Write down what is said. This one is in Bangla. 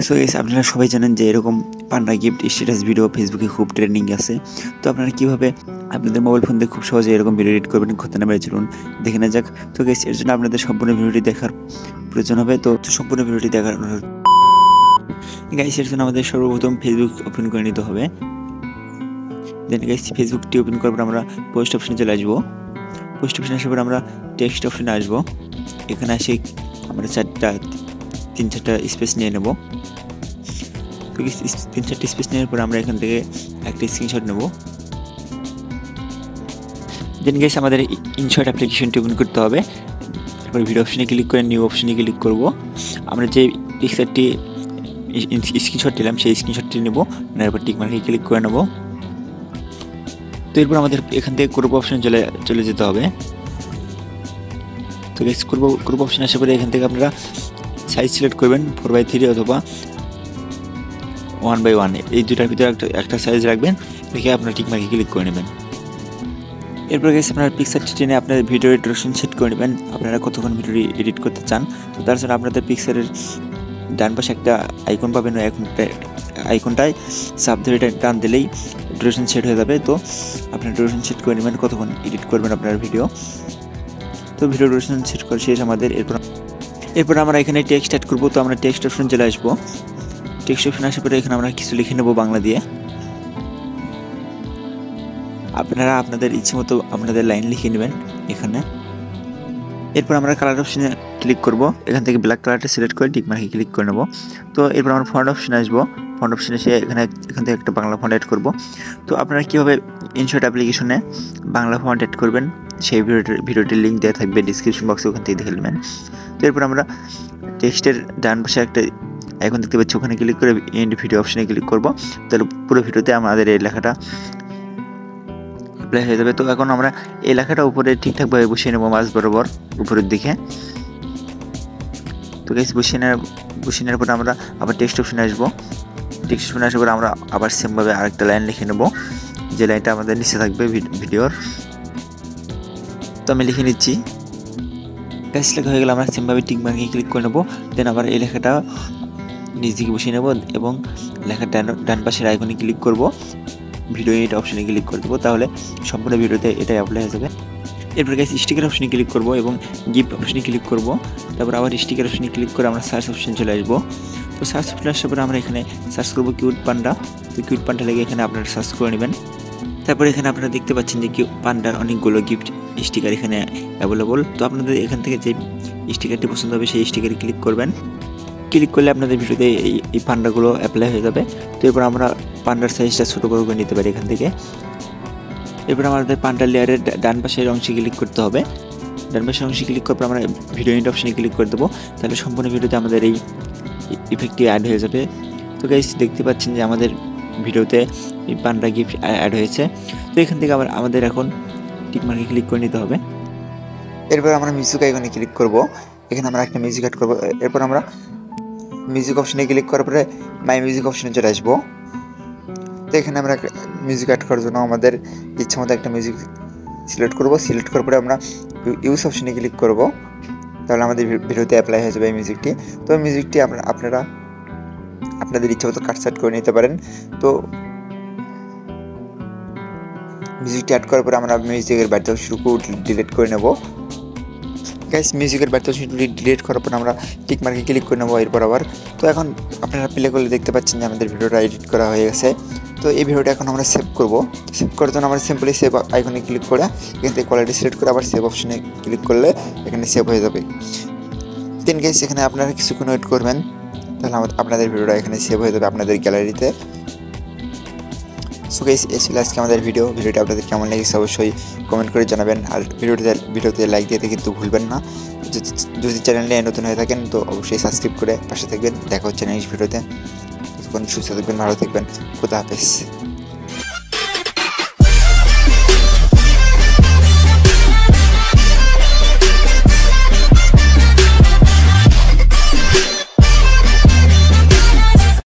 সো গাইস আপনারা সবাই জানেন যে এরকম পান্ডা গিফট স্ট্যাটাস ভিডিও ফেসবুকে খুব ট্রেন্ডিং আছে। তো আপনারা কিভাবে আপনাদের মোবাইল ফোন দিয়ে খুব সহজে এরকম ভিডিও এডিট করবেন ঘটনা নামে চলুন দেখে না যাক। তো গাইস এর জন্য আপনাদের সম্পূর্ণ ভিডিওটি দেখার প্রয়োজন হবে। তো সম্পূর্ণ ভিডিওটি দেখার অনুরোধ। গাইস এর জন্য আমাদের সর্বপ্রথম ফেসবুক ওপেন করে নিতে হবে। দেন গাইস ফেসবুকটি ওপেন করার পর আমরা পোস্ট অপশনে চলে আসবো। পোস্ট অপশনে আসার পর আমরা টেক্সট অপশনে আসবো। এখানে এসে আমরা তিন চারটা স্পেস নিয়ে নেব। তো তিন চারটি স্পেস নেওয়ার পর আমরা এখান থেকে একটা স্ক্রিনশট নেব। দেন গাইস আমাদের ইনশট অ্যাপ্লিকেশনটি ওপেন করতে হবে। তারপর ভিডিও অপশনে ক্লিক করে নিউ অপশনে ক্লিক করব। আমরা যে পিকচারটি স্ক্রিনশট দিলাম সেই স্ক্রিনশটটি নেব, নেওয়ার পর টিক মার্কে ক্লিক করে নেব। তো এরপর আমাদের এখান থেকে গ্রুপ অপশনে চলে যেতে হবে। তো গাইস গ্রুপ অপশনে আসার পরে এখান থেকে আপনারা সাইজ সিলেক্ট করবেন 4x3 অথবা 1x1, এই দুটার ভিতরে একটা সাইজ রাখবেন, রেখে আপনারা টিক মার্কে ক্লিক করে নেবেন। এরপর গাইস আপনারা পিকচারটি টেনে আপনাদের ভিডিও ডিউরেশন সেট করে নেবেন, আপনারা কতক্ষণ ভিডিও এডিট করতে চান। তো তার জন্য আপনাদের পিকচারের ডান পাশে একটা আইকন পাবেন, ওই আইকনটায় চাপ ধরে টান দিলেই ডিউরেশন সেট হয়ে যাবে। তো আপনারা ডিউরেশন সেট করে নেবেন কতক্ষণ এডিট করবেন আপনার ভিডিও। তো ভিডিও ডিউরেশন সেট করা শেষ আমাদের। এরপর আমরা এখানে টেক্সট অ্যাড করবো। তো আমরা টেক্সট অপশন চলে আসবো। টেক্সট অপশন আসার পরে এখানে আমরা কিছু লিখে নেব বাংলা দিয়ে। আপনারা আপনাদের ইচ্ছে মতো আপনাদের লাইন লিখে নেবেন এখানে। এরপর আমরা কালার অপশনে ক্লিক করব। এখান থেকে ব্ল্যাক কালারটা সিলেক্ট করে টিক মার্কে ক্লিক করে নেব। তো এরপর আমরা ফন্ট অপশনে আসবো। ফন্ট অপশনে এসে এখান থেকে একটা বাংলা ফন্ট অ্যাড করব। তো আপনারা কীভাবে ইনশট অ্যাপ্লিকেশনে বাংলা ফন্ট অ্যাড করবেন সেই ভিডিওটির লিঙ্ক দেওয়া থাকবে ডিসক্রিপশন বক্সে, ওখান থেকে দেখে নেবেন। তো এরপর আমরা টেক্সটের ডান পাশে একটা এখন দেখতে পাচ্ছি, ওখানে ক্লিক করে এন্ড ভিডিও অপশনে ক্লিক করব। তাহলে পুরো ভিডিওতে আমাদের এই লেখাটা অ্যাপ্লাই হয়ে যাবে। তো এখন আমরা এই লেখাটা উপরে ঠিকঠাকভাবে বসিয়ে নেব মাঝ বরাবর উপরের দিকে। তো গাইস বসিয়ে নেওয়ার পর আমরা আবার টেক্সট অপশনে আসবো। টেক্সট অপশনে আসার পর আমরা আবার সেমভাবে আরেকটা লাইন লিখে নেব, যে লাইনটা আমাদের নিচে থাকবে ভিডিওর। তো আমি লিখে নিচ্ছি। গাইস লেখা হয়ে গেলে আমরা সেমভাবে টিক মার্কে ক্লিক করে নেব। দেন আবার এই লেখাটা নিচ দিকে বসিয়ে নেব এবং লেখার ডান পাশের আইকনে ক্লিক করব, ভিডিও এডিট অপশনে ক্লিক করে দেবো। তাহলে সম্পূর্ণ ভিডিওতে এটাই অ্যাপ্লাই হয়ে যাবে। এরপর গাইস স্টিকার অপশনে ক্লিক করব এবং গিফট অপশনে ক্লিক করব। তারপর আবার স্টিকার অপশনে ক্লিক করে আমরা সার্চ অপশনে চলে আসবো। তো সার্চ অপশনে আসার পরে আমরা এখানে সার্চ করব কিউট পান্ডা। তো কিউট পান্ডা লেগে এখানে আপনারা সার্চ করে নেবেন। তারপরে এখানে আপনারা দেখতে পাচ্ছেন যে কিউট পান্ডার অনেকগুলো গিফট স্টিকার এখানে অ্যাভেলেবল। তো আপনাদের এখান থেকে যে স্টিকারটি পছন্দ হবে সেই স্টিকারে ক্লিক করবেন। ক্লিক করলে আপনাদের ভিডিওতে এই পান্ডাগুলো অ্যাপ্লাই হয়ে যাবে। তো এরপর আমরা পান্ডার সাইজটা ছোটো বড় করে নিতে পারি এখান থেকে। এরপর আমাদের পান্ডার লেয়ারের ডান পাশের অংশে ক্লিক করতে হবে। ডান পাশের অংশে ক্লিক করার পর আমরা ভিডিও এডিট অপশনে ক্লিক করে দেবো। তাহলে সম্পূর্ণ ভিডিওতে আমাদের এই ইফেক্টটি অ্যাড হয়ে যাবে। তো গাইস দেখতে পাচ্ছেন যে আমাদের ভিডিওতে এই পান্ডা গিফট অ্যাড হয়েছে। তো এখান থেকে আবার আমাদের এখন টিক মার্কে ক্লিক করে নিতে হবে। এরপর আমরা মিউজিক আইকনে ক্লিক করব। এখানে আমরা একটা মিউজিক অ্যাড করবো। এরপর আমরা মিউজিক অপশনে ক্লিক করার পরে মাই মিউজিক অপশনে চলে আসবো। তো এখানে আমরা মিউজিক অ্যাড করার জন্য আমাদের ইচ্ছা মতো একটা মিউজিক সিলেক্ট করব। সিলেক্ট করার পরে আমরা ইউজ অপশনে ক্লিক করব। তাহলে আমাদের ভিডিওতে অ্যাপ্লাই হয়ে যাবে এই মিউজিকটি। তো মিউজিকটি আপনারা আপনাদের ইচ্ছা মতো কাটসাট করে নিতে পারেন। তো মিউজিকটি অ্যাড করার পরে আমরা মিউজিকের বাড়িতে শুরু ডিলিট করে নেব। গাইস মিউজিকের বাড়িতে ডিলিট করার পর আমরা টিক মার্কে ক্লিক করে নেবো এরপর আবার। তো এখন আপনারা প্লে করলে দেখতে পাচ্ছেন যে আমাদের ভিডিওটা এডিট করা হয়ে গেছে। তো এই ভিডিওটা এখন আমরা সেভ করব। সেভ করার জন্য আমরা সিম্পলি সেভ আইকনে ক্লিক করে এখান থেকে কোয়ালিটি সিলেক্ট করে আবার সেভ অপশনে ক্লিক করলে এখানে সেভ হয়ে যাবে। দেন গাইস এখানে আপনারা কিছুক্ষণ ওয়েট করবেন, তাহলে আপনাদের ভিডিওটা এখানে সেভ হয়ে যাবে আপনাদের গ্যালারিতে। সো গাইস এই ছিল আজকে আমাদের ভিডিওটা আপনাদের কেমন লেগেছে অবশ্যই কমেন্ট করে জানাবেন। আর ভিডিওতে লাইক দিতে কিন্তু ভুলবেন না। যদি চ্যানেলে নতুন হয়ে থাকেন তো অবশ্যই সাবস্ক্রাইব করে পাশে থাকবেন। দেখা হচ্ছে নেক্সট ভিডিওতে। ততক্ষণ সুস্থ থাকবেন, ভালো থাকবেন। খোদা হাফেজ।